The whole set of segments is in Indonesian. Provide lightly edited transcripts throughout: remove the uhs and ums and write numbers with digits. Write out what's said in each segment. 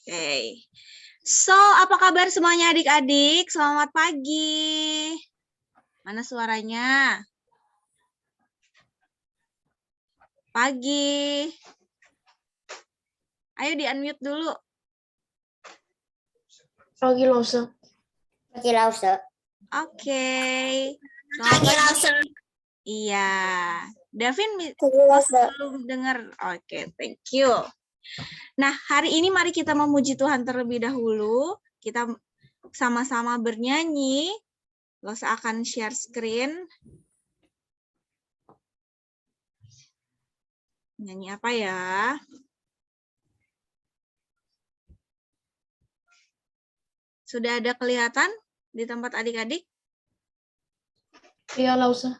Oke. So, apa kabar semuanya adik-adik? Selamat pagi. Mana suaranya? Pagi. Ayo di-unmute dulu. Pagi Lause. Pagi Lause. Oke. Pagi Lause. Iya. Davin Pagi Lause. belum dengar. Oke, thank you. Nah, hari ini mari kita memuji Tuhan terlebih dahulu. Kita sama-sama bernyanyi. Lause akan share screen. Nyanyi apa ya? Sudah ada kelihatan di tempat adik-adik? Iya Lause.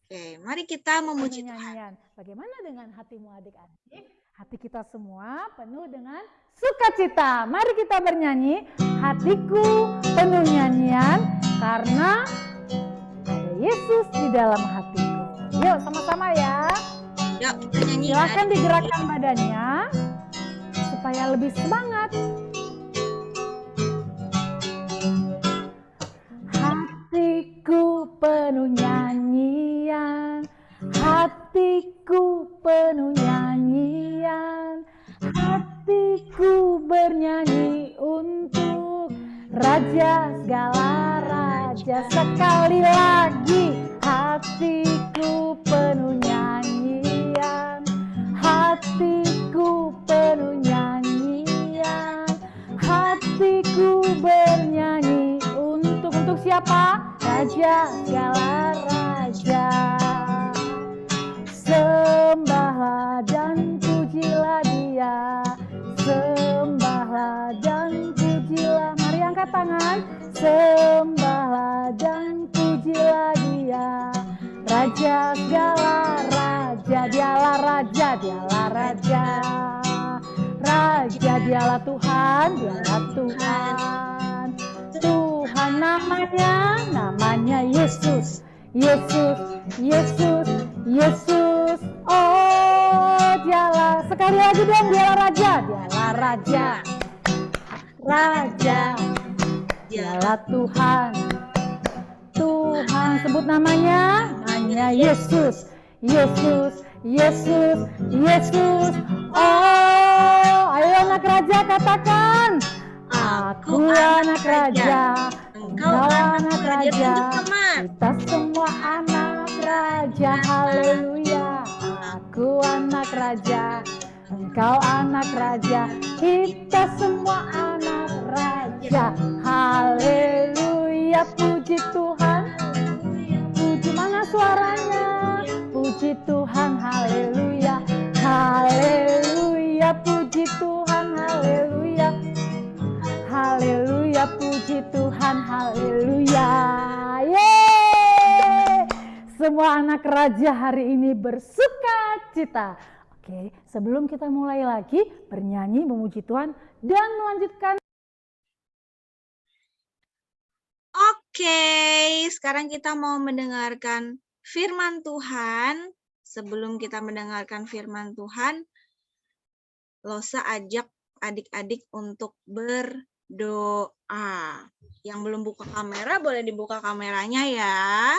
Oke, mari kita memuji Tuhan. Nyanyian. Bagaimana dengan hatimu adik-adik? Hati kita semua penuh dengan sukacita. Mari kita bernyanyi. Hatiku penuh nyanyian karena ada Yesus di dalam hatiku. Yuk sama-sama ya. Yuk kita nyanyi. Silakan digerakkan badannya supaya lebih semangat. Hatiku penuh nyanyian, hatiku penuh nyanyian, hatiku bernyanyi untuk Raja segala raja. Sekali lagi, hatiku penuh nyanyian, hatiku penuh nyanyian, hatiku bernyanyi untuk siapa? Raja segala raja. Sembahlah dan pujilah Dia, sembahlah dan pujilah. Mari angkat tangan. Sembahlah dan pujilah Dia, Raja segala raja. Dialah raja, dialah raja. Raja, dialah Tuhan, dialah Tuhan. Tuhan namanya Yesus, Yesus, Yesus, Yesus. Oh, dialah, sekali lagi dong, dialah raja, dialah raja, raja, dialah Tuhan. Tuhan, sebut namanya Yesus, Yesus, Yesus, Yesus. Oh, ayo anak raja katakan. Aku anak raja, engkau anak raja, kita semua anak raja, haleluya. Aku anak raja, engkau anak raja, kita semua anak raja, haleluya. Puji Tuhan, puji, mana suaranya? Puji Tuhan, haleluya, haleluya. Puji Tuhan, haleluya. Haleluya, puji Tuhan, haleluya. Yeay! Semua anak raja hari ini bersuka cita. Oke, sebelum kita mulai lagi bernyanyi, memuji Tuhan, dan melanjutkan. Oke, sekarang kita mau mendengarkan firman Tuhan. Sebelum kita mendengarkan firman Tuhan, Lause ajak adik-adik untuk berdoa. Yang belum buka kamera, boleh dibuka kameranya ya.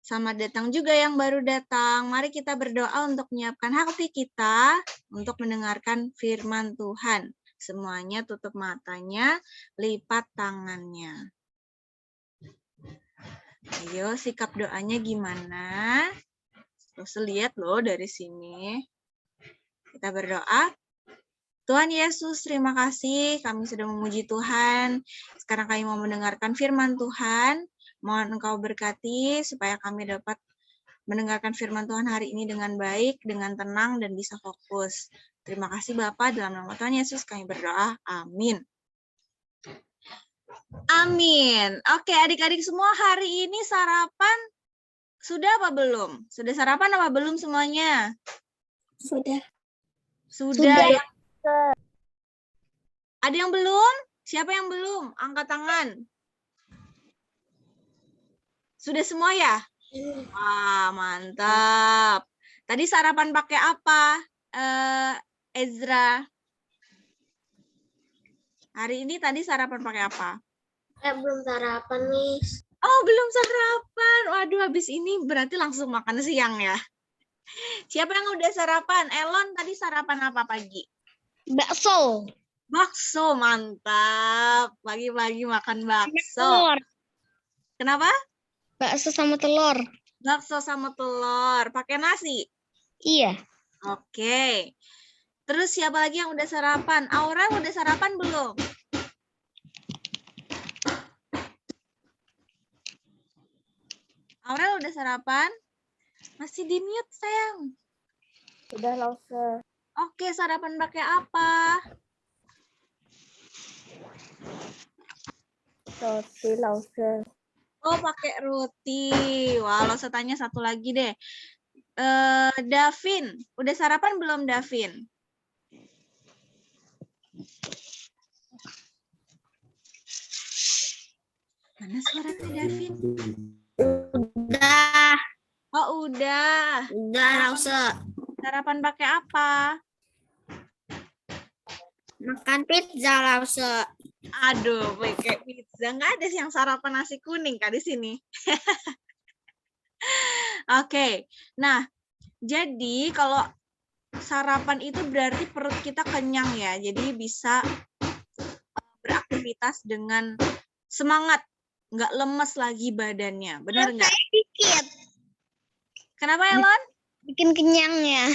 Selamat datang juga yang baru datang. Mari kita berdoa untuk menyiapkan hati kita untuk mendengarkan firman Tuhan. Semuanya tutup matanya, lipat tangannya. Ayo, sikap doanya gimana? Terus lihat loh dari sini. Kita berdoa. Tuhan Yesus, terima kasih kami sudah memuji Tuhan. Sekarang kami mau mendengarkan firman Tuhan. Mohon Engkau berkati supaya kami dapat mendengarkan firman Tuhan hari ini dengan baik, dengan tenang, dan bisa fokus. Terima kasih Bapak, dalam nama Tuhan Yesus kami berdoa. Amin. Amin. Oke, adik-adik semua, hari ini sarapan sudah apa belum? Sudah sarapan apa belum semuanya? Sudah. Sudah. Ya? Ada yang belum? Siapa yang belum? Angkat tangan. Sudah semua ya? Wah, mantap. Tadi sarapan pakai apa? Ezra. Hari ini tadi sarapan pakai apa? Belum sarapan, Miss. Oh, belum sarapan. Waduh, habis ini berarti langsung makan siang ya. Siapa yang udah sarapan? Elon tadi sarapan apa pagi? Bakso. Bakso, mantap. Pagi-pagi makan bakso. Telur. Kenapa? Bakso sama telur. Bakso sama telur. Pakai nasi? Iya. Oke. Terus siapa lagi yang udah sarapan? Aura udah sarapan belum? Aura udah sarapan? Masih di mute, sayang. Udah, Lause. Oke, sarapan pakai apa? Roti, Lause. Oh, pakai roti. Wah, lo tanya satu lagi deh. Davin, udah sarapan belum, Davin? Mana suaranya, Davin? Udah. Oh, udah. Udah, Lause. Sarapan pakai apa? Makan pizza, Lause. Aduh, pakai pizza. Nggak ada sih yang sarapan nasi kuning kan di sini. Oke. Nah, jadi kalau sarapan itu berarti perut kita kenyang ya. Jadi bisa beraktivitas dengan semangat. Nggak lemes lagi badannya. Benar nggak? Dikit. Kenapa, Elon? Bikin kenyangnya.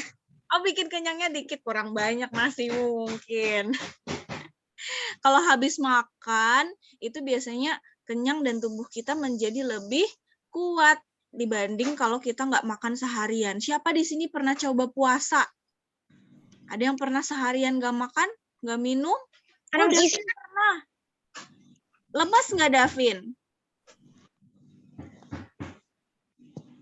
Oh, bikin kenyangnya dikit. Kurang banyak nasi mungkin. Kalau habis makan, itu biasanya kenyang dan tubuh kita menjadi lebih kuat dibanding kalau kita nggak makan seharian. Siapa di sini pernah coba puasa? Ada yang pernah seharian nggak makan, nggak minum? Oh, Davin pernah. Lemas nggak, Davin?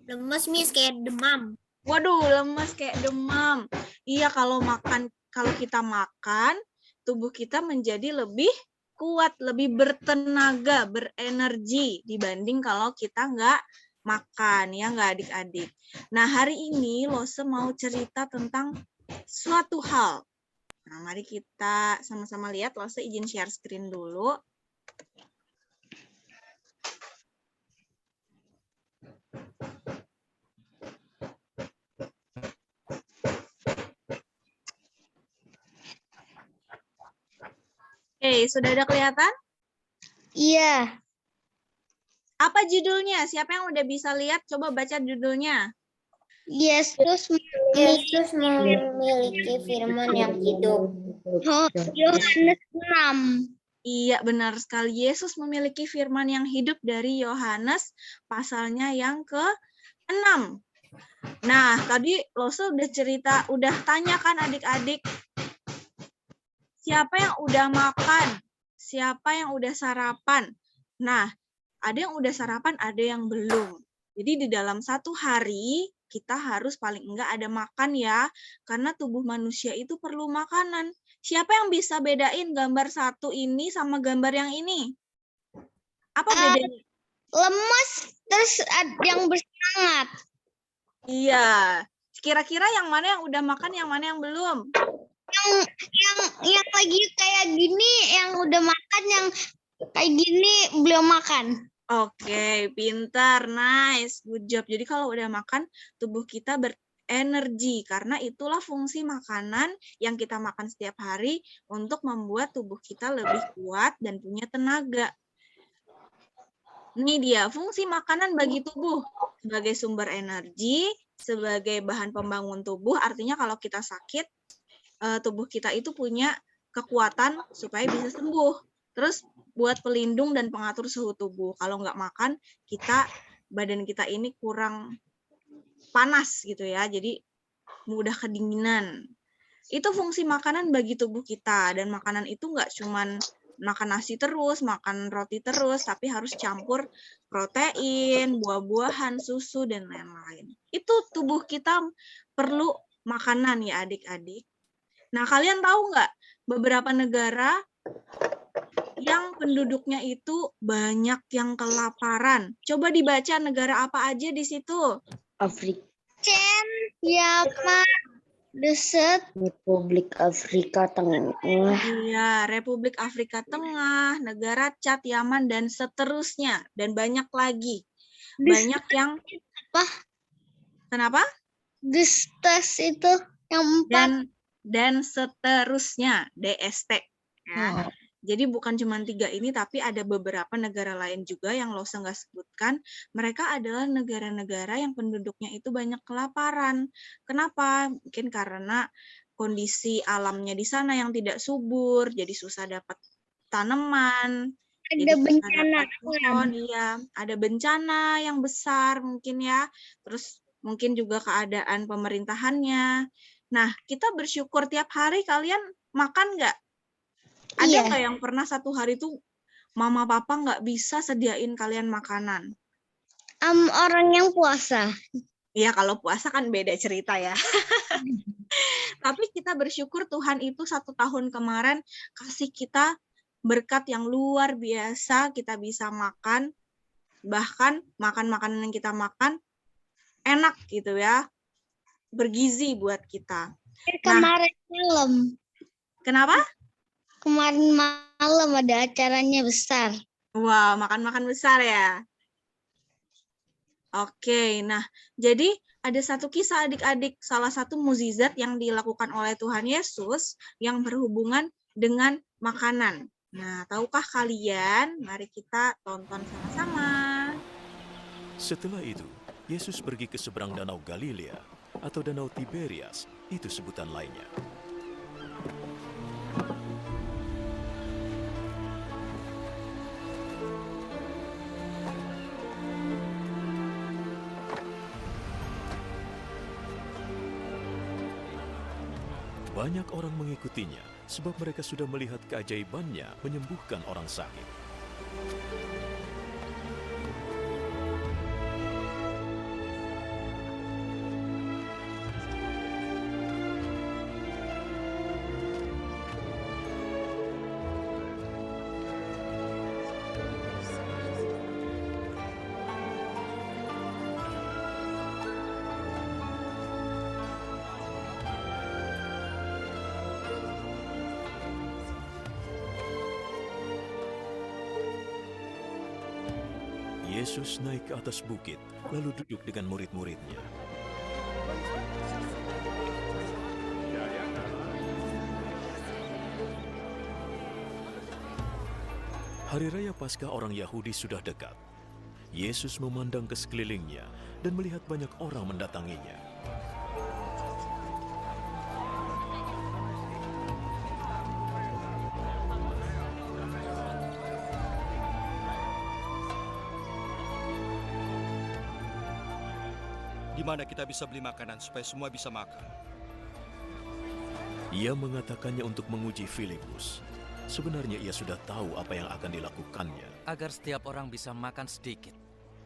Lemes, Miss, kayak demam. Waduh, lemas kayak demam. Iya, kalau kita makan, tubuh kita menjadi lebih kuat, lebih bertenaga, berenergi dibanding kalau kita nggak makan, ya nggak adik-adik. Nah, hari ini Lose mau cerita tentang suatu hal. Nah, mari kita sama-sama lihat. Lose izin share screen dulu. Oke, sudah ada kelihatan? Iya. Apa judulnya? Siapa yang udah bisa lihat? Coba baca judulnya. Yesus memiliki firman yang hidup. Yohanes 6. Iya, benar sekali. Yesus memiliki firman yang hidup dari Yohanes pasalnya yang ke-6. Nah, tadi Lose udah tanyakan adik-adik, siapa yang udah makan? Siapa yang udah sarapan? Nah, ada yang udah sarapan, ada yang belum. Jadi di dalam satu hari, kita harus paling enggak ada makan ya, karena tubuh manusia itu perlu makanan. Siapa yang bisa bedain gambar satu ini sama gambar yang ini? Apa bedanya? Lemes, terus yang bersemangat. Iya. Kira-kira yang mana yang udah makan, yang mana yang belum? Yang lagi kayak gini, yang udah makan, yang kayak gini belum makan. Oke, pintar, nice, good job. Jadi kalau udah makan, tubuh kita berenergi, karena itulah fungsi makanan yang kita makan setiap hari untuk membuat tubuh kita lebih kuat dan punya tenaga. Ini dia, fungsi makanan bagi tubuh sebagai sumber energi, sebagai bahan pembangun tubuh, artinya kalau kita sakit, tubuh kita itu punya kekuatan supaya bisa sembuh. Terus buat pelindung dan pengatur suhu tubuh. Kalau nggak makan, badan kita ini kurang panas gitu ya, jadi mudah kedinginan. Itu fungsi makanan bagi tubuh kita, dan makanan itu nggak cuman makan nasi terus, makan roti terus, tapi harus campur protein, buah-buahan, susu, dan lain-lain. Itu tubuh kita perlu makanan ya adik-adik. Nah, kalian tahu nggak beberapa negara yang penduduknya itu banyak yang kelaparan? Coba dibaca negara apa aja di situ. Afrika. Yaman. Deset. Republik Afrika Tengah. Iya, Republik Afrika Tengah, negara Chad, Yaman, dan seterusnya. Dan banyak lagi. Banyak yang... Apa? Kenapa? Distes itu yang 4. Dan seterusnya, DST. Ya. Jadi bukan cuma 3 ini, tapi ada beberapa negara lain juga yang Lause nggak sebutkan. Mereka adalah negara-negara yang penduduknya itu banyak kelaparan. Kenapa? Mungkin karena kondisi alamnya di sana yang tidak subur, jadi susah dapat tanaman, Ada bencana. pohon, iya. Ada bencana yang besar mungkin ya. Terus mungkin juga keadaan pemerintahannya. Nah, kita bersyukur tiap hari. Kalian makan nggak? Ada nggak yang pernah satu hari tuh mama papa nggak bisa sediain kalian makanan? Orang yang puasa. Iya, kalau puasa kan beda cerita ya. Tapi kita bersyukur Tuhan itu 1 tahun kemarin kasih kita berkat yang luar biasa. Kita bisa makan, bahkan makan makanan yang kita makan enak gitu ya. Bergizi buat kita. Kemarin malam. Kenapa? Kemarin malam ada acaranya besar. Wah, makan-makan besar ya. Oke, nah jadi ada satu kisah adik-adik, salah satu mukjizat yang dilakukan oleh Tuhan Yesus yang berhubungan dengan makanan. Nah, tahukah kalian? Mari kita tonton sama-sama. Setelah itu, Yesus pergi ke seberang danau Galilea atau danau Tiberias, itu sebutan lainnya. Banyak orang mengikutinya sebab mereka sudah melihat keajaibannya menyembuhkan orang sakit. Yesus naik ke atas bukit, lalu duduk dengan murid-muridnya. Hari Raya Paskah orang Yahudi sudah dekat. Yesus memandang ke sekelilingnya dan melihat banyak orang mendatanginya. Di mana kita bisa beli makanan supaya semua bisa makan? Ia mengatakannya untuk menguji Filipus. Sebenarnya ia sudah tahu apa yang akan dilakukannya. Agar setiap orang bisa makan sedikit,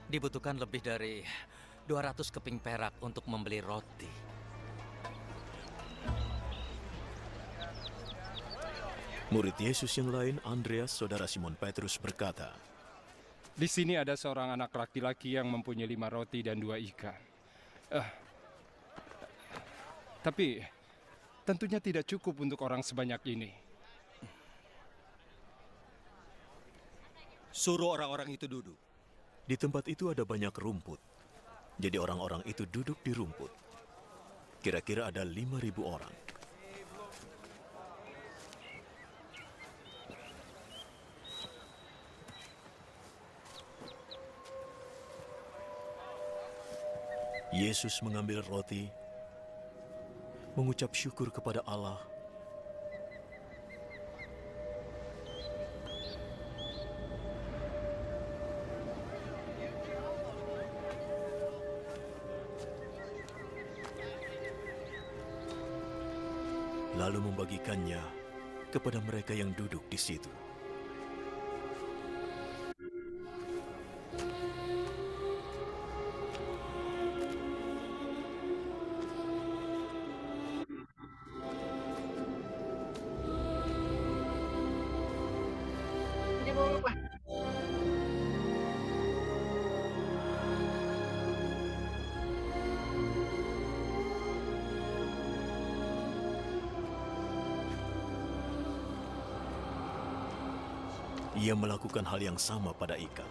dibutuhkan lebih dari 200 keping perak untuk membeli roti. Murid Yesus yang lain, Andreas, saudara Simon Petrus, berkata, "Di sini ada seorang anak laki-laki yang mempunyai 5 roti dan 2 ikan. Tapi tentunya tidak cukup untuk orang sebanyak ini." Suruh orang-orang itu duduk. di tempat itu ada banyak rumput. Jadi orang-orang itu duduk di rumput. Kira-kira ada 5.000 orang. Yesus mengambil roti, mengucap syukur kepada Allah, lalu membagikannya kepada mereka yang duduk di situ. Ia melakukan hal yang sama pada ikan.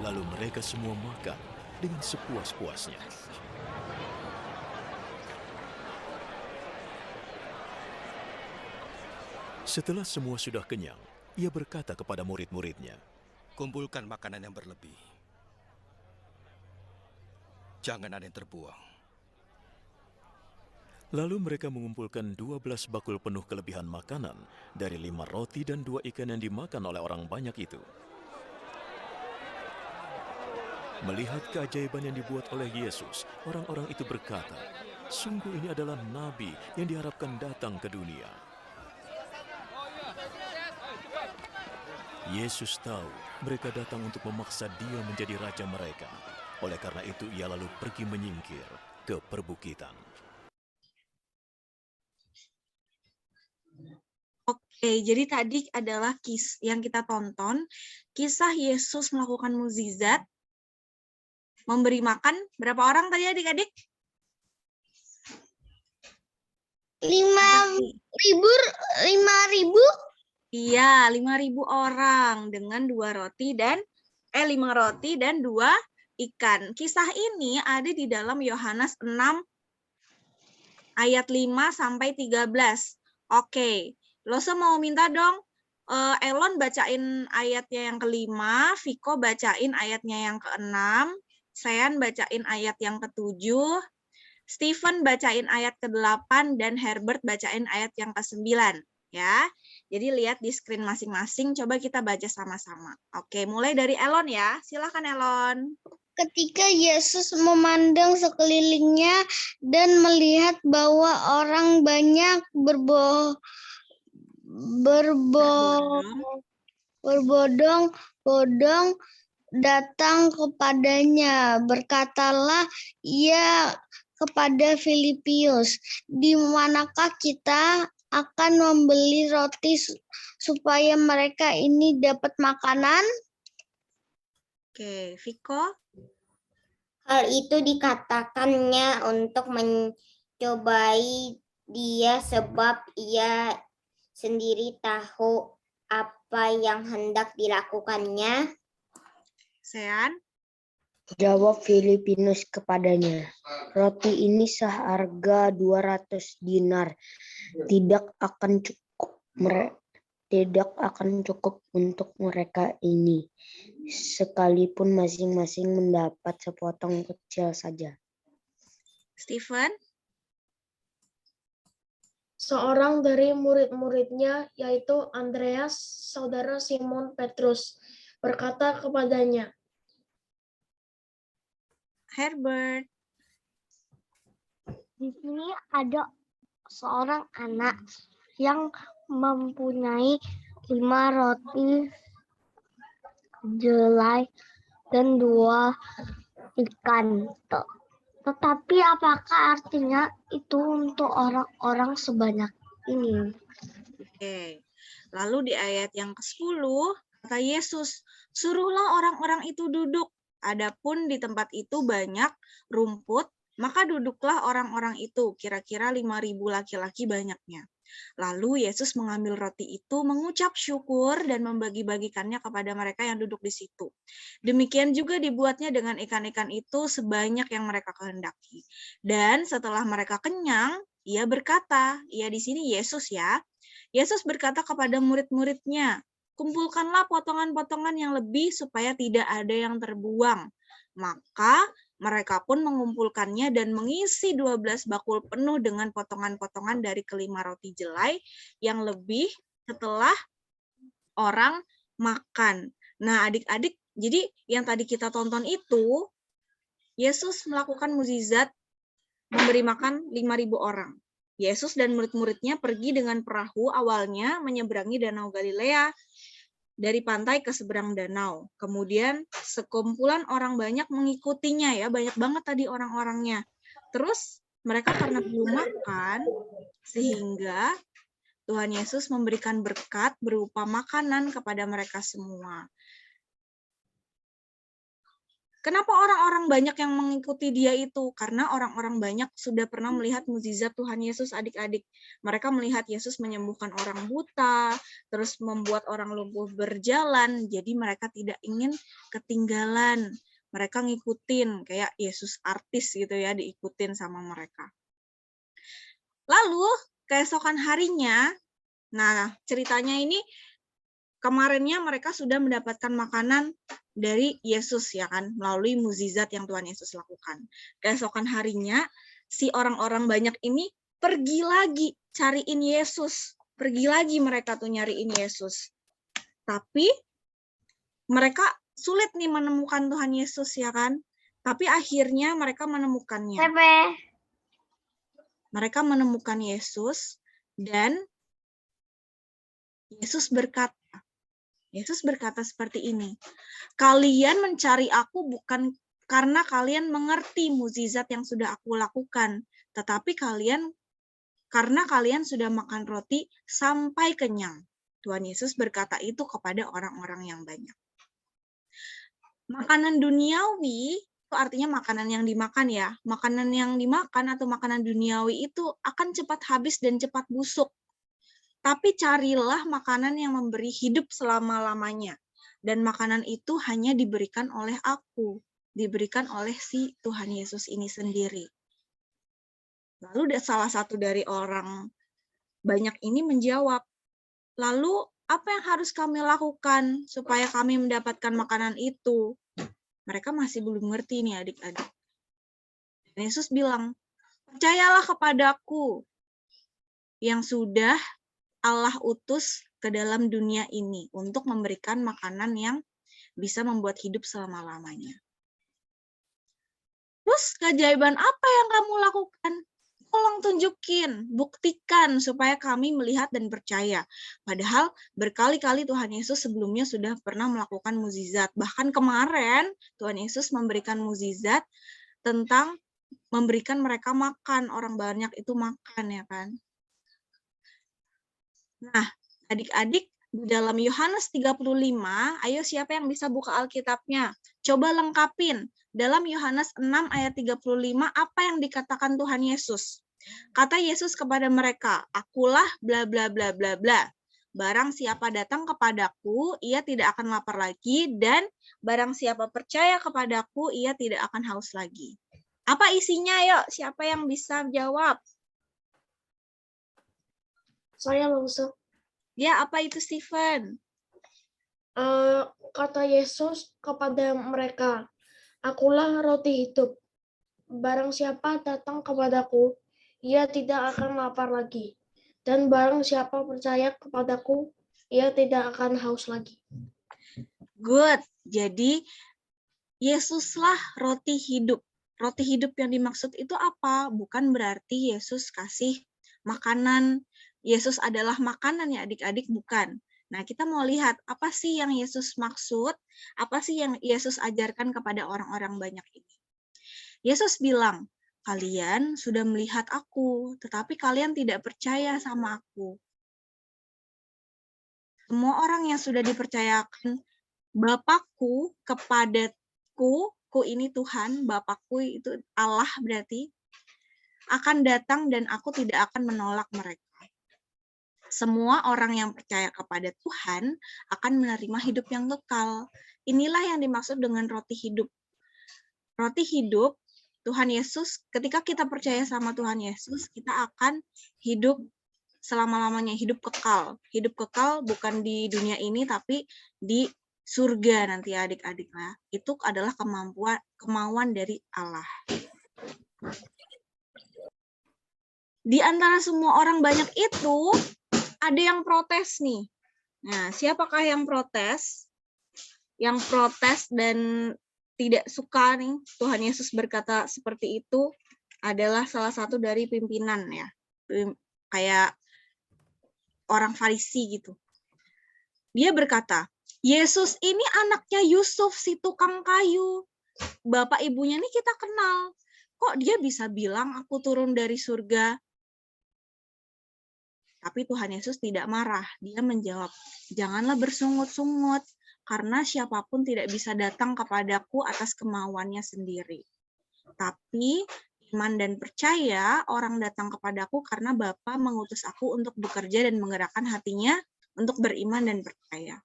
Lalu mereka semua makan dengan sepuas-puasnya. Setelah semua sudah kenyang, ia berkata kepada murid-muridnya, Kumpulkan makanan yang berlebih. Jangan ada yang terbuang. lalu mereka mengumpulkan 12 bakul penuh kelebihan makanan dari 5 roti dan 2 ikan yang dimakan oleh orang banyak itu. Melihat keajaiban yang dibuat oleh Yesus, orang-orang itu berkata, sungguh ini adalah nabi yang diharapkan datang ke dunia. Yesus tahu mereka datang untuk memaksa dia menjadi raja mereka. Oleh karena itu ia lalu pergi menyingkir ke perbukitan. Oke, jadi tadi adalah yang kita tonton, kisah Yesus melakukan mukjizat, memberi makan berapa orang tadi adik-adik? 5.000. Iya, 5.000 orang dengan 5 roti dan 2 ikan. Kisah ini ada di dalam Yohanes 6 ayat 5 sampai 13. Oke, Lose mau minta dong Elon bacain ayatnya yang ke-5, Viko bacain ayatnya yang ke-6, Sean bacain ayat yang ke-7, Stephen bacain ayat ke-8 dan Herbert bacain ayat yang ke-9. Ya, jadi lihat di screen masing-masing, coba kita baca sama-sama. Oke, mulai dari Elon ya, silakan Elon. Ketika Yesus memandang sekelilingnya dan melihat bahwa orang banyak berbondong-bondong datang kepadanya, berkatalah ia kepada Filipius, di manakah kita akan membeli roti supaya mereka ini dapat makanan? Oke, Viko. Hal itu dikatakannya untuk mencobai dia sebab ia sendiri tahu apa yang hendak dilakukannya. Sean. Jawab Filipinus kepadanya, roti ini seharga 200 dinar, tidak akan cukup untuk mereka ini, sekalipun masing-masing mendapat sepotong kecil saja. Stephen. Seorang dari murid-muridnya, yaitu Andreas, saudara Simon Petrus, berkata kepadanya, Herbert. Di sini ada seorang anak yang mempunyai 5 roti jelai dan 2 ikan. Tetapi apakah artinya itu untuk orang-orang sebanyak ini? Oke. Lalu di ayat yang ke-10, kata Yesus, suruhlah orang-orang itu duduk. Adapun di tempat itu banyak rumput, maka duduklah orang-orang itu, kira-kira 5.000 laki-laki banyaknya. Lalu Yesus mengambil roti itu, mengucap syukur dan membagi-bagikannya kepada mereka yang duduk di situ. Demikian juga dibuatnya dengan ikan-ikan itu sebanyak yang mereka kehendaki. Dan setelah mereka kenyang, ia berkata, ia di sini Yesus ya, Yesus berkata kepada murid-muridnya, kumpulkanlah potongan-potongan yang lebih supaya tidak ada yang terbuang. Maka mereka pun mengumpulkannya dan mengisi 12 bakul penuh dengan potongan-potongan dari kelima roti jelai yang lebih setelah orang makan. Nah, adik-adik, jadi yang tadi kita tonton itu, Yesus melakukan mukjizat memberi makan 5.000 orang. Yesus dan murid-muridnya pergi dengan perahu awalnya menyeberangi Danau Galilea dari pantai ke seberang danau. Kemudian sekumpulan orang banyak mengikutinya ya, banyak banget tadi orang-orangnya. Terus mereka karena belum makan, sehingga Tuhan Yesus memberikan berkat berupa makanan kepada mereka semua. Kenapa orang-orang banyak yang mengikuti dia itu? Karena orang-orang banyak sudah pernah melihat mukjizat Tuhan Yesus, adik-adik. Mereka melihat Yesus menyembuhkan orang buta, terus membuat orang lumpuh berjalan. Jadi mereka tidak ingin ketinggalan. Mereka ngikutin, kayak Yesus artis gitu ya, diikutin sama mereka. Lalu, keesokan harinya, nah ceritanya ini, kemarinnya mereka sudah mendapatkan makanan dari Yesus ya kan, melalui mukjizat yang Tuhan Yesus lakukan. Keesokan harinya, si orang-orang banyak ini pergi lagi cariin Yesus. Pergi lagi mereka tuh nyariin Yesus. Tapi mereka sulit nih menemukan Tuhan Yesus ya kan. Tapi akhirnya mereka menemukannya. Mereka menemukan Yesus dan Yesus berkata seperti ini, kalian mencari aku bukan karena kalian mengerti mukjizat yang sudah aku lakukan, tetapi karena kalian sudah makan roti sampai kenyang. Tuhan Yesus berkata itu kepada orang-orang yang banyak. Makanan duniawi itu artinya makanan yang dimakan ya. Makanan yang dimakan atau makanan duniawi itu akan cepat habis dan cepat busuk. Tapi carilah makanan yang memberi hidup selama-lamanya. Dan makanan itu hanya diberikan oleh aku. Diberikan oleh si Tuhan Yesus ini sendiri. Lalu salah satu dari orang banyak ini menjawab, lalu apa yang harus kami lakukan supaya kami mendapatkan makanan itu? Mereka masih belum ngerti nih adik-adik. Dan Yesus bilang, percayalah kepadaku yang sudah Allah utus ke dalam dunia ini untuk memberikan makanan yang bisa membuat hidup selama-lamanya. Terus keajaiban apa yang kamu lakukan? Tolong tunjukin, buktikan supaya kami melihat dan percaya. Padahal berkali-kali Tuhan Yesus sebelumnya sudah pernah melakukan mukjizat. Bahkan kemarin Tuhan Yesus memberikan mukjizat tentang memberikan mereka makan, orang banyak itu makan ya kan. Nah, adik-adik, di dalam Yohanes 35, ayo siapa yang bisa buka Alkitabnya? Coba lengkapin. Dalam Yohanes 6 ayat 35, apa yang dikatakan Tuhan Yesus? Kata Yesus kepada mereka, akulah bla bla bla bla bla. Barang siapa datang kepadaku, ia tidak akan lapar lagi, dan barang siapa percaya kepadaku, ia tidak akan haus lagi. Apa isinya, yuk? Siapa yang bisa jawab? Saya langsung. Ya, apa itu, Stephen? Kata Yesus kepada mereka, akulah roti hidup. Barang siapa datang kepadaku, ia tidak akan lapar lagi. Dan barang siapa percaya kepadaku, ia tidak akan haus lagi. Good. Jadi, Yesuslah roti hidup. Roti hidup yang dimaksud itu apa? Bukan berarti Yesus kasih makanan. Yesus adalah makanan ya adik-adik, bukan. Nah, kita mau lihat apa sih yang Yesus maksud, apa sih yang Yesus ajarkan kepada orang-orang banyak ini. Yesus bilang, kalian sudah melihat aku, tetapi kalian tidak percaya sama aku. Semua orang yang sudah dipercayakan Bapakku kepadaku, ku ini Tuhan, Bapakku itu Allah berarti, akan datang dan aku tidak akan menolak mereka. Semua orang yang percaya kepada Tuhan akan menerima hidup yang kekal. Inilah yang dimaksud dengan roti hidup. Roti hidup, Tuhan Yesus, ketika kita percaya sama Tuhan Yesus, kita akan hidup selama-lamanya, hidup kekal. Hidup kekal bukan di dunia ini, tapi di surga nanti adik-adik. Nah, itu adalah kemauan dari Allah. Di antara semua orang banyak itu, ada yang protes nih. Nah, siapakah yang protes? Yang protes dan tidak suka nih Tuhan Yesus berkata seperti itu adalah salah satu dari pimpinan ya. Kayak orang Farisi gitu. Dia berkata, Yesus ini anaknya Yusuf si tukang kayu. Bapak ibunya ini kita kenal. Kok dia bisa bilang aku turun dari surga? Tapi Tuhan Yesus tidak marah. Dia menjawab, janganlah bersungut-sungut. karena siapapun tidak bisa datang kepadaku atas kemauannya sendiri. Tapi iman dan percaya orang datang kepadaku karena Bapa mengutus aku untuk bekerja dan menggerakkan hatinya untuk beriman dan percaya.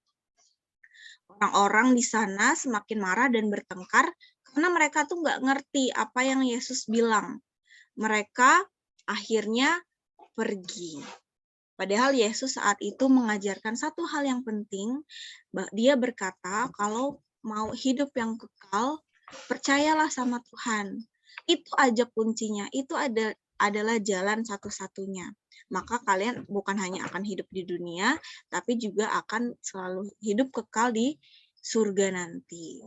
Orang-orang di sana semakin marah dan bertengkar karena mereka tuh nggak ngerti apa yang Yesus bilang. Mereka akhirnya pergi. Padahal Yesus saat itu mengajarkan satu hal yang penting. Dia berkata, kalau mau hidup yang kekal, percayalah sama Tuhan. Itu aja kuncinya. Itu adalah jalan satu-satunya. Maka kalian bukan hanya akan hidup di dunia, tapi juga akan selalu hidup kekal di surga nanti.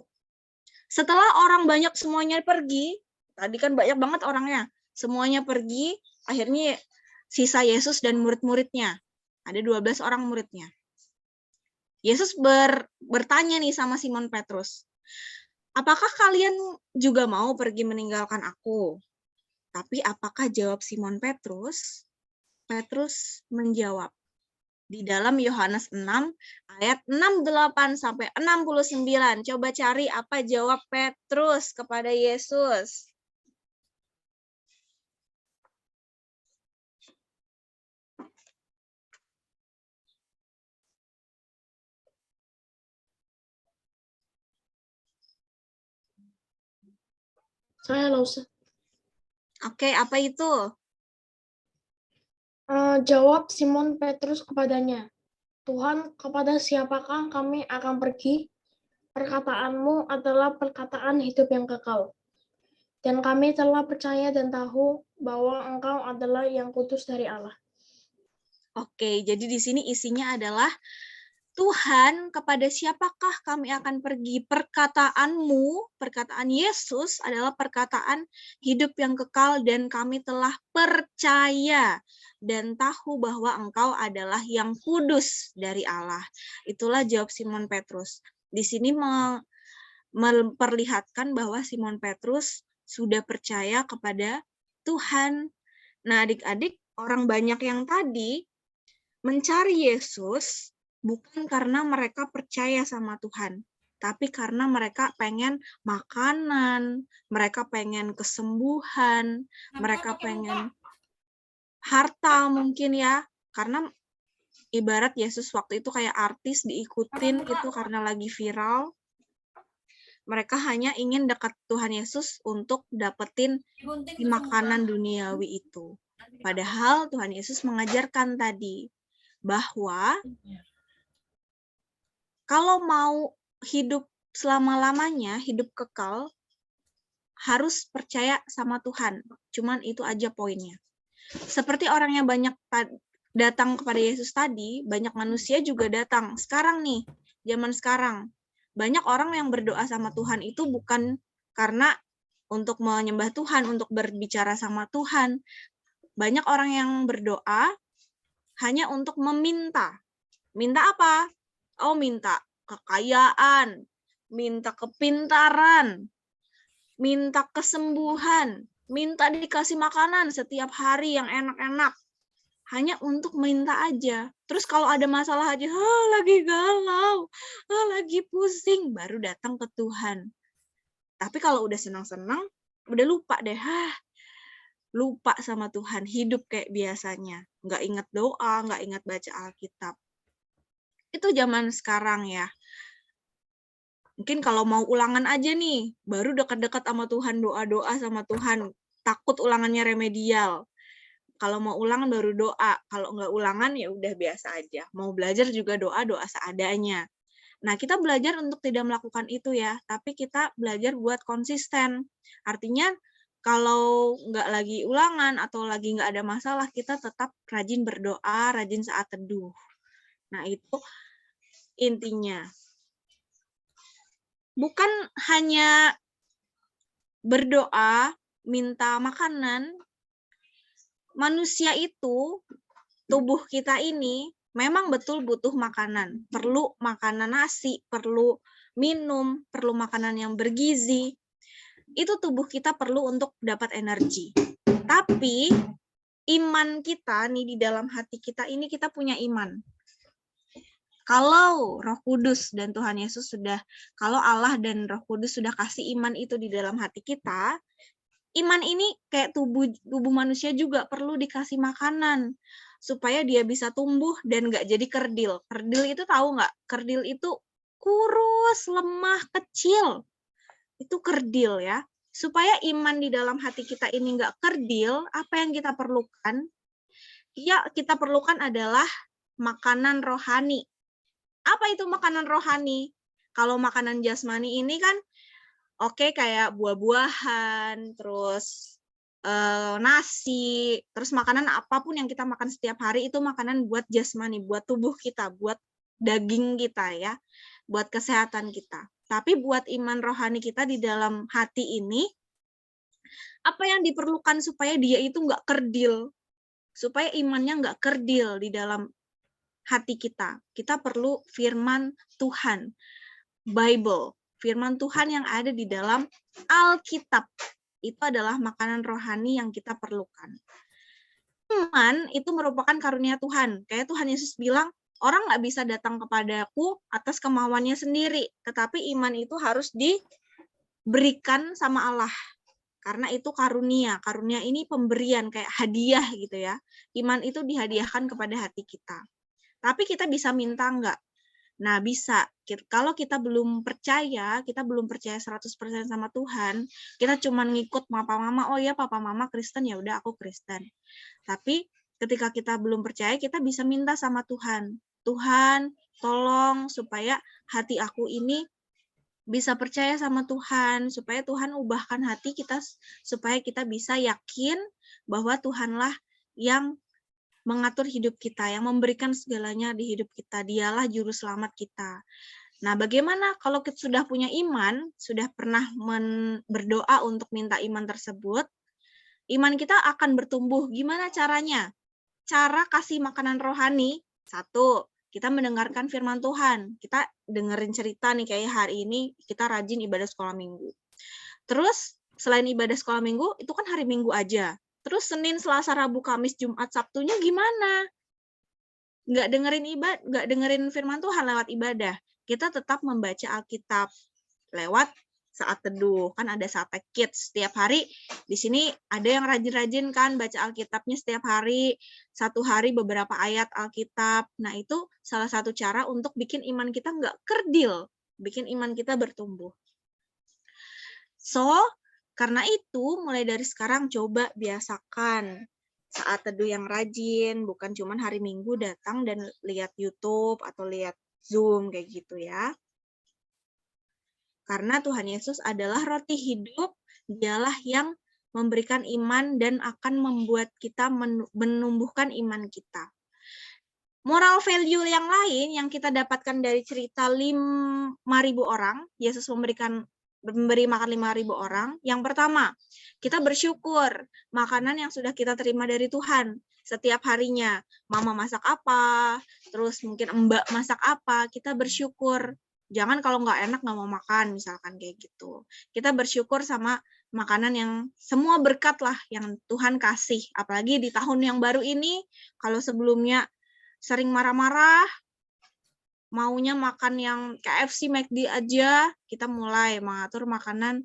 Setelah orang banyak semuanya pergi, tadi kan banyak banget orangnya, semuanya pergi, akhirnya sisa Yesus dan murid-muridnya. Ada 12 orang muridnya. Yesus bertanya nih sama Simon Petrus, apakah kalian juga mau pergi meninggalkan aku? Tapi apakah jawab Simon Petrus? Petrus menjawab. Di dalam Yohanes 6 ayat 68 sampai 69. Coba cari apa jawab Petrus kepada Yesus. Saya Lausa. Oke, apa itu? Jawab Simon Petrus kepadanya, Tuhan, kepada siapakah kami akan pergi? Perkataanmu adalah perkataan hidup yang kekal. Dan kami telah percaya dan tahu bahwa Engkau adalah yang kudus dari Allah. Oke, jadi di sini isinya adalah Tuhan, kepada siapakah kami akan pergi? Perkataanmu, perkataan Yesus adalah perkataan hidup yang kekal dan kami telah percaya dan tahu bahwa Engkau adalah yang kudus dari Allah. Itulah jawab Simon Petrus. Di sini memperlihatkan bahwa Simon Petrus sudah percaya kepada Tuhan. Nah, adik-adik, orang banyak yang tadi mencari Yesus bukan karena mereka percaya sama Tuhan, tapi karena mereka pengen makanan, mereka pengen kesembuhan, mereka pengen harta mungkin ya, karena ibarat Yesus waktu itu kayak artis diikutin itu karena lagi viral. Mereka hanya ingin dekat Tuhan Yesus untuk dapetin makanan duniawi itu. Padahal Tuhan Yesus mengajarkan tadi bahwa kalau mau hidup selama-lamanya, hidup kekal, harus percaya sama Tuhan. Cuman itu aja poinnya. Seperti orang yang banyak datang kepada Yesus tadi, banyak manusia juga datang. Sekarang nih, zaman sekarang, banyak orang yang berdoa sama Tuhan itu bukan karena untuk menyembah Tuhan, untuk berbicara sama Tuhan. Banyak orang yang berdoa hanya untuk meminta. Minta apa? Oh, minta kekayaan, minta kepintaran, minta kesembuhan, minta dikasih makanan setiap hari yang enak-enak. Hanya untuk minta aja. Terus kalau ada masalah aja, lagi galau, lagi pusing, baru datang ke Tuhan. Tapi kalau udah senang-senang, udah lupa deh, lupa sama Tuhan, hidup kayak biasanya. Nggak ingat doa, nggak ingat baca Alkitab. Itu zaman sekarang ya. Mungkin kalau mau ulangan aja nih, baru dekat-dekat sama Tuhan, doa-doa sama Tuhan, takut ulangannya remedial. Kalau mau ulangan baru doa, kalau nggak ulangan ya udah biasa aja. Mau belajar juga doa seadanya. Nah, kita belajar untuk tidak melakukan itu ya, tapi kita belajar buat konsisten. Artinya, kalau nggak lagi ulangan atau lagi nggak ada masalah, kita tetap rajin berdoa, rajin saat teduh. Nah, itu intinya. Bukan hanya berdoa, minta makanan. Manusia itu, tubuh kita ini, memang betul butuh makanan. Perlu makanan nasi, perlu minum, perlu makanan yang bergizi. Itu tubuh kita perlu untuk dapat energi. Tapi, iman kita nih di dalam hati kita ini, kita punya iman. Kalau Roh Kudus dan Tuhan Yesus kalau Allah dan Roh Kudus sudah kasih iman itu di dalam hati kita, iman ini kayak tubuh manusia juga perlu dikasih makanan supaya dia bisa tumbuh dan nggak jadi kerdil. Kerdil itu tahu nggak? Kerdil itu kurus, lemah, kecil. Itu kerdil ya. Supaya iman di dalam hati kita ini nggak kerdil, apa yang kita perlukan? Ya, kita perlukan adalah makanan rohani. Apa itu makanan rohani? Kalau makanan jasmani ini kan oke, kayak buah-buahan, terus nasi, terus makanan apapun yang kita makan setiap hari itu makanan buat jasmani, buat tubuh kita, buat daging kita ya, buat kesehatan kita. Tapi buat iman rohani kita di dalam hati ini, apa yang diperlukan supaya dia itu nggak kerdil, supaya imannya nggak kerdil di dalam hati kita. Kita perlu firman Tuhan, Bible, firman Tuhan yang ada di dalam Alkitab. Itu adalah makanan rohani yang kita perlukan. Iman itu merupakan karunia Tuhan. Kayak Tuhan Yesus bilang, orang nggak bisa datang kepadaku atas kemauannya sendiri, tetapi iman itu harus diberikan sama Allah. Karena itu karunia. Karunia ini pemberian, kayak hadiah gitu ya. Iman itu dihadiahkan kepada hati kita. Tapi kita bisa minta nggak? Nah, bisa. Kalau kita belum percaya 100% sama Tuhan, kita cuma ngikut papa mama, oh ya papa mama Kristen, ya udah aku Kristen. Tapi ketika kita belum percaya, kita bisa minta sama Tuhan. Tuhan, tolong supaya hati aku ini bisa percaya sama Tuhan, supaya Tuhan ubahkan hati kita, supaya kita bisa yakin bahwa Tuhanlah yang mengatur hidup kita, yang memberikan segalanya di hidup kita. Dialah juru selamat kita. Nah, bagaimana kalau kita sudah punya iman, sudah pernah berdoa untuk minta iman tersebut, iman kita akan bertumbuh. Gimana caranya? Cara kasih makanan rohani, satu, kita mendengarkan firman Tuhan. Kita dengerin cerita nih, kayak hari ini kita rajin ibadah sekolah minggu. Terus, selain ibadah sekolah minggu, itu kan hari Minggu aja. Terus Senin, Selasa, Rabu, Kamis, Jumat, Sabtunya gimana? Nggak dengerin firman Tuhan lewat ibadah. Kita tetap membaca Alkitab lewat saat teduh. Kan ada Satek Kids setiap hari. Di sini ada yang rajin-rajin kan baca Alkitabnya setiap hari. Satu hari beberapa ayat Alkitab. Nah, itu salah satu cara untuk bikin iman kita nggak kerdil. Bikin iman kita bertumbuh. So, karena itu, mulai dari sekarang coba biasakan saat teduh yang rajin, bukan cuma hari Minggu datang dan lihat YouTube atau lihat Zoom kayak gitu ya. Karena Tuhan Yesus adalah roti hidup, dialah yang memberikan iman dan akan membuat kita menumbuhkan iman kita. Moral value yang lain yang kita dapatkan dari cerita 5.000 orang, Yesus memberi makan 5.000 orang. Yang pertama, kita bersyukur makanan yang sudah kita terima dari Tuhan setiap harinya. Mama masak apa, terus mungkin Mbak masak apa, kita bersyukur. Jangan kalau nggak enak nggak mau makan, misalkan kayak gitu. Kita bersyukur sama makanan yang semua berkat lah yang Tuhan kasih. Apalagi di tahun yang baru ini, kalau sebelumnya sering marah-marah, maunya makan yang KFC, McD aja, kita mulai mengatur makanan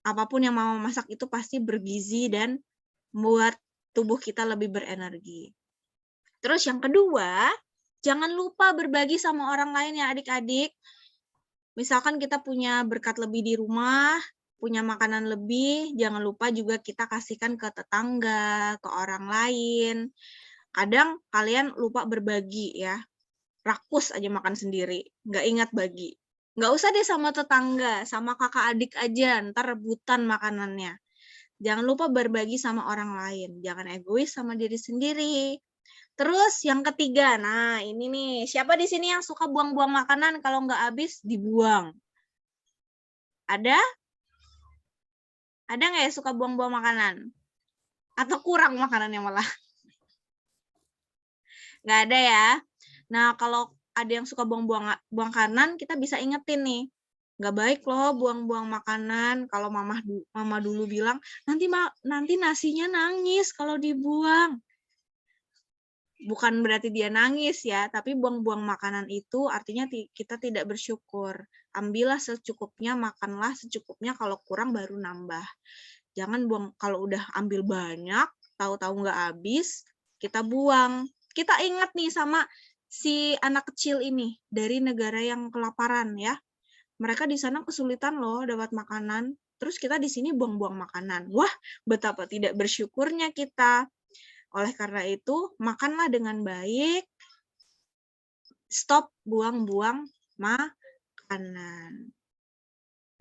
apapun yang mama masak itu pasti bergizi dan membuat tubuh kita lebih berenergi. Terus yang kedua, jangan lupa berbagi sama orang lain ya adik-adik. Misalkan kita punya berkat lebih di rumah, punya makanan lebih, jangan lupa juga kita kasihkan ke tetangga, ke orang lain. Kadang kalian lupa berbagi ya. Rakus aja makan sendiri, nggak ingat bagi. Nggak usah deh sama tetangga, sama kakak adik aja, ntar rebutan makanannya. Jangan lupa berbagi sama orang lain, jangan egois sama diri sendiri. Terus yang ketiga, nah ini nih, siapa di sini yang suka buang-buang makanan kalau nggak habis dibuang? Ada? Ada nggak ya suka buang-buang makanan? Atau kurang makanannya malah? Nggak ada ya? Nah, kalau ada yang suka buang makanan, kita bisa ingetin nih. Nggak baik loh buang-buang makanan. Kalau mama dulu bilang, nanti nasinya nangis kalau dibuang. bukan berarti dia nangis ya, tapi buang-buang makanan itu artinya kita tidak bersyukur. Ambillah secukupnya, makanlah secukupnya, kalau kurang baru nambah. Jangan buang, kalau udah ambil banyak, tahu-tahu nggak habis, kita buang. Kita ingat nih sama si anak kecil ini dari negara yang kelaparan ya. Mereka di sana kesulitan loh dapat makanan, terus kita di sini buang-buang makanan. Wah, betapa tidak bersyukurnya kita. Oleh karena itu, makanlah dengan baik, stop buang-buang makanan.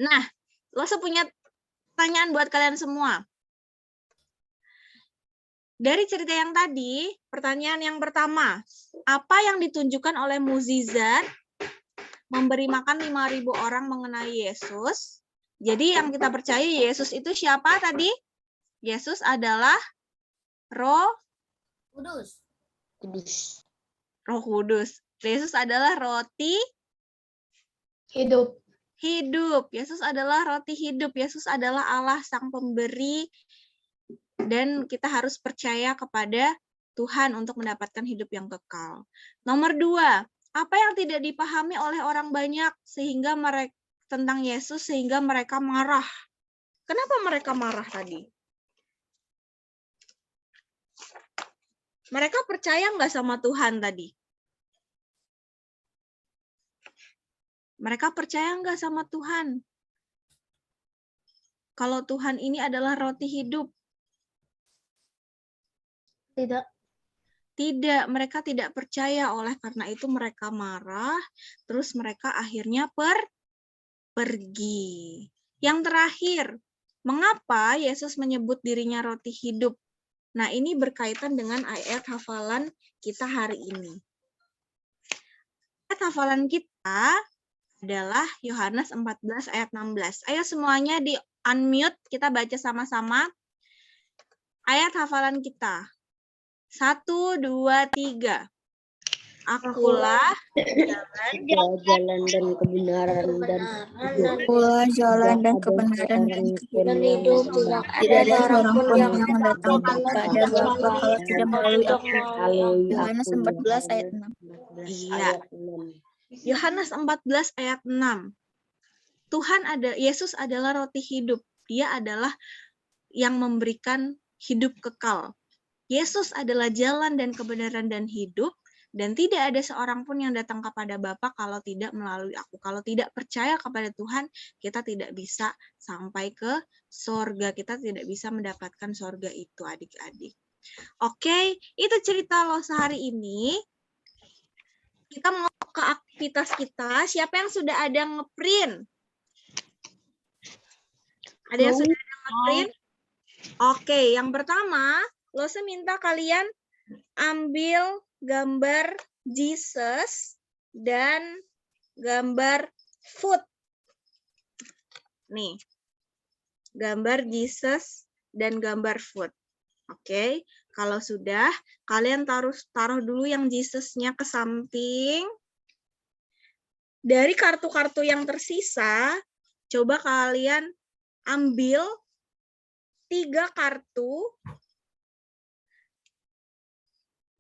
Nah, Lose punya pertanyaan buat kalian semua. Dari cerita yang tadi, pertanyaan yang pertama, apa yang ditunjukkan oleh mukjizat memberi makan 5.000 orang mengenai Yesus? Jadi yang kita percaya Yesus itu siapa tadi? Yesus adalah Roh Kudus. Roh Kudus. Yesus adalah roti Hidup. hidup. Yesus adalah roti hidup. Yesus adalah Allah Sang Pemberi. Dan kita harus percaya kepada Tuhan untuk mendapatkan hidup yang kekal. Nomor 2, apa yang tidak dipahami oleh orang banyak sehingga mereka tentang Yesus sehingga mereka marah? Kenapa mereka marah tadi? Mereka percaya nggak sama Tuhan tadi? Mereka percaya nggak sama Tuhan? Kalau Tuhan ini adalah roti hidup? Tidak. Tidak, mereka tidak percaya. Oleh karena itu mereka marah, terus mereka akhirnya pergi. Yang terakhir, mengapa Yesus menyebut dirinya roti hidup? Nah, ini berkaitan dengan ayat hafalan kita hari ini. Ayat hafalan kita adalah Yohanes 14 ayat 16. Ayo semuanya di unmute, kita baca sama-sama. Ayat hafalan kita. 1, 2, 3. Akulah Jalan dan kebenaran dan Akulah jalan dan kebenaran dan hidup. tidak ada seorang pun yang datang kepada Bapa kalau tidak melalui aku. Yohanes 14 ayat 6. Iya. Yohanes 14 ayat 6. Yesus adalah roti hidup. Dia adalah yang memberikan hidup kekal. Yesus adalah jalan dan kebenaran dan hidup, dan tidak ada seorang pun yang datang kepada Bapa kalau tidak melalui aku. Kalau tidak percaya kepada Tuhan, kita tidak bisa sampai ke sorga. Kita tidak bisa mendapatkan sorga itu, adik-adik. Oke, itu cerita Lose hari ini. Kita mau ke aktivitas kita. Siapa yang sudah ada ngeprint? Ada yang sudah ada ngeprint? Oke, yang pertama, Lose minta kalian ambil gambar Jesus dan gambar food. Nih, gambar Jesus dan gambar food. Oke, kalau sudah, kalian taruh dulu yang Jesus-nya ke samping. Dari kartu-kartu yang tersisa, coba kalian ambil 3 kartu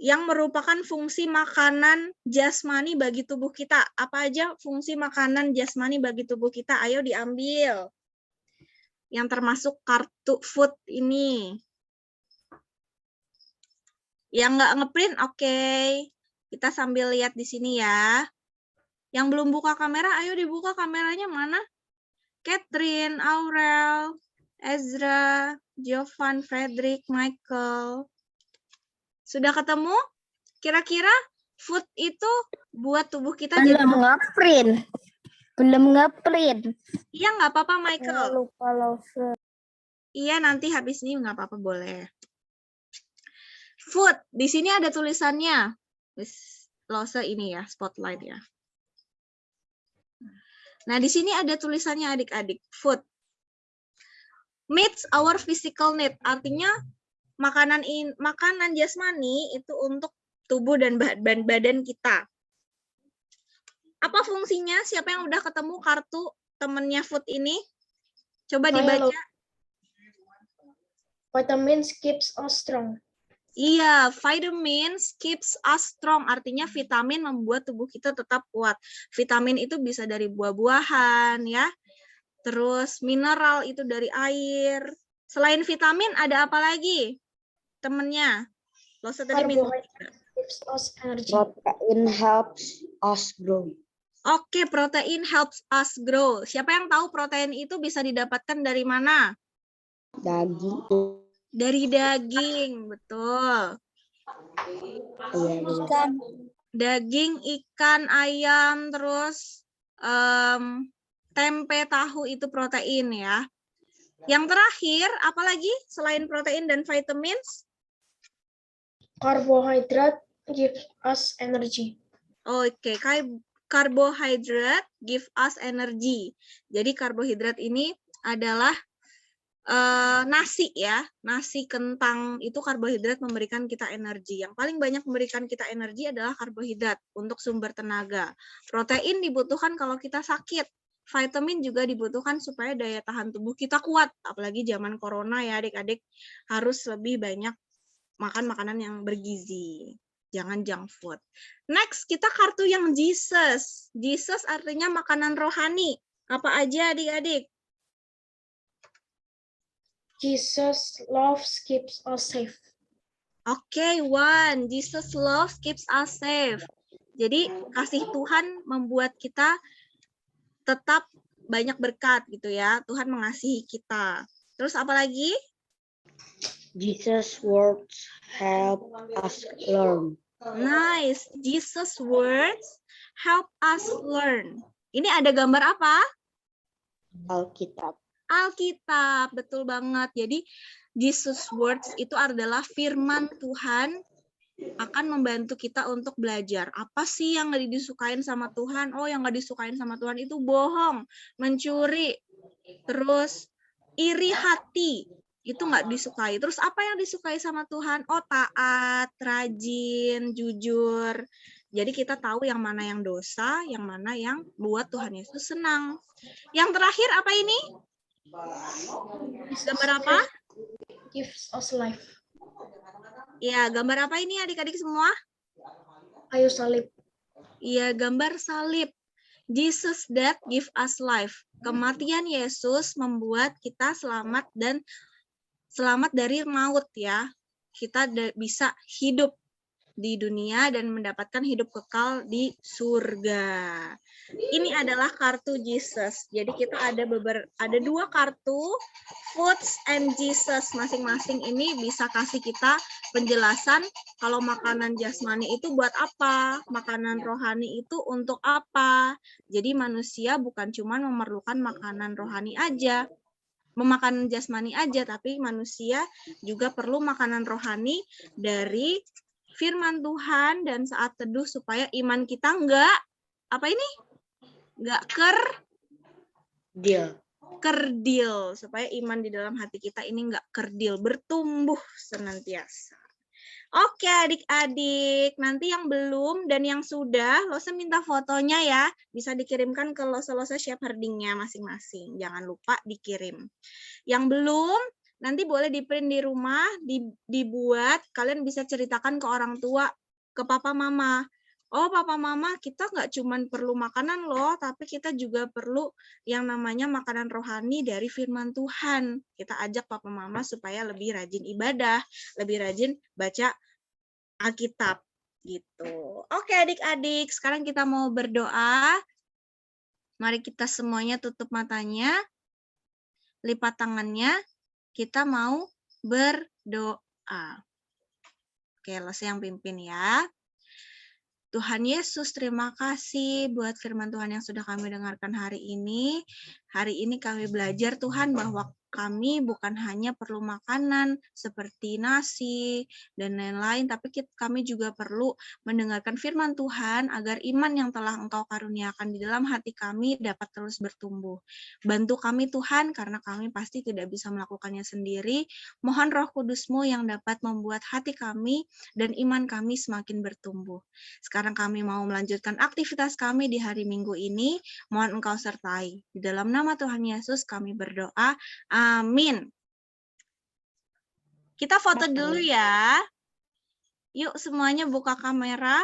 yang merupakan fungsi makanan jasmani bagi tubuh kita. Apa aja fungsi makanan jasmani bagi tubuh kita? Ayo diambil. Yang termasuk kartu food ini. Yang nggak ngeprint, oke. Kita sambil lihat di sini ya. Yang belum buka kamera, ayo dibuka kameranya mana? Catherine, Aurel, Ezra, Jovan, Frederick, Michael. Sudah ketemu? Kira-kira food itu buat tubuh kita jadi Belum ngeprint. Iya, nggak apa-apa, Michael. Lupa Lose. Iya, nanti habis ini nggak apa-apa, boleh. Food, di sini ada tulisannya. Lose ini ya, spotlight ya. Nah, di sini ada tulisannya adik-adik. Food meets our physical need, artinya makanan jasmani itu untuk tubuh dan badan kita. Apa fungsinya? Siapa yang udah ketemu kartu temennya food ini? Coba dibaca. Vitamins keeps us strong. Iya, vitamins keeps us strong. Artinya vitamin membuat tubuh kita tetap kuat. Vitamin itu bisa dari buah-buahan ya. Terus mineral itu dari air. Selain vitamin ada apa lagi? Temennya. Losa tadi minta. Gives us energy. Protein helps us grow. Oke, protein helps us grow. Siapa yang tahu protein itu bisa didapatkan dari mana? Daging. Dari daging, betul. Ikan. Daging, ikan, ayam, terus tempe, tahu itu protein ya. Yang terakhir, apa lagi selain protein dan vitamins? Carbohydrate gives us energy. Oke, carbohydrate give us energy. Jadi karbohidrat ini adalah nasi ya, nasi kentang itu karbohidrat memberikan kita energi. Yang paling banyak memberikan kita energi adalah karbohidrat untuk sumber tenaga. Protein dibutuhkan kalau kita sakit. Vitamin juga dibutuhkan supaya daya tahan tubuh kita kuat. Apalagi zaman corona ya adik-adik, harus lebih banyak makan makanan yang bergizi. Jangan junk food. Next, kita kartu yang Jesus. Jesus artinya makanan rohani. Apa aja adik-adik? Jesus loves keeps us safe. Oke, one. Jesus loves keeps us safe. Jadi kasih Tuhan membuat kita tetap banyak berkat gitu ya. Tuhan mengasihi kita. Terus apa lagi? Jesus words help us learn. Nice. Jesus words help us learn. Ini ada gambar apa? Alkitab. Alkitab, betul banget. Jadi Jesus words itu adalah firman Tuhan akan membantu kita untuk belajar. Apa sih yang nggak disukain sama Tuhan? Oh, yang nggak disukain sama Tuhan itu bohong, mencuri, terus iri hati. Itu nggak disukai. Terus apa yang disukai sama Tuhan? Oh, taat, rajin, jujur. Jadi kita tahu yang mana yang dosa, yang mana yang buat Tuhan Yesus senang. Yang terakhir apa ini? Gambar apa? Gives us life. Ya, gambar apa ini adik-adik semua? Kayu salib. Iya, gambar salib. Jesus death give us life. Kematian Yesus membuat kita selamat dan selamat dari maut ya. Kita bisa hidup di dunia dan mendapatkan hidup kekal di surga. Ini adalah kartu Jesus. Jadi kita ada dua kartu, Foods and Jesus. Masing-masing ini bisa kasih kita penjelasan kalau makanan jasmani itu buat apa, makanan rohani itu untuk apa. Jadi manusia bukan cuma memerlukan makanan rohani aja, memakan jasmani aja, tapi manusia juga perlu makanan rohani dari firman Tuhan dan saat teduh supaya iman kita enggak kerdil, supaya iman di dalam hati kita ini enggak kerdil, bertumbuh senantiasa. Oke adik-adik, nanti yang belum dan yang sudah, Losa minta fotonya ya, bisa dikirimkan ke Losa Shepherding-nya masing-masing. Jangan lupa dikirim. Yang belum, nanti boleh di-print di rumah, dibuat, kalian bisa ceritakan ke orang tua, ke papa mama. Oh papa mama, kita nggak cuma perlu makanan loh, tapi kita juga perlu yang namanya makanan rohani dari firman Tuhan. Kita ajak papa mama supaya lebih rajin ibadah, lebih rajin baca Alkitab gitu. Oke adik-adik, sekarang kita mau berdoa. Mari kita semuanya tutup matanya, lipat tangannya, kita mau berdoa. Oke, Losa yang pimpin ya. Tuhan Yesus, terima kasih buat firman Tuhan yang sudah kami dengarkan hari ini. Hari ini kami belajar Tuhan bahwa kami bukan hanya perlu makanan seperti nasi dan lain-lain, tapi kami juga perlu mendengarkan firman Tuhan agar iman yang telah Engkau karuniakan di dalam hati kami dapat terus bertumbuh. Bantu kami Tuhan, karena kami pasti tidak bisa melakukannya sendiri. Mohon Roh Kudus-Mu yang dapat membuat hati kami dan iman kami semakin bertumbuh. Sekarang kami mau melanjutkan aktivitas kami di hari Minggu ini. Mohon Engkau sertai. Di dalam nama Tuhan Yesus kami berdoa. Amin. Kita foto dulu ya. Yuk semuanya buka kamera.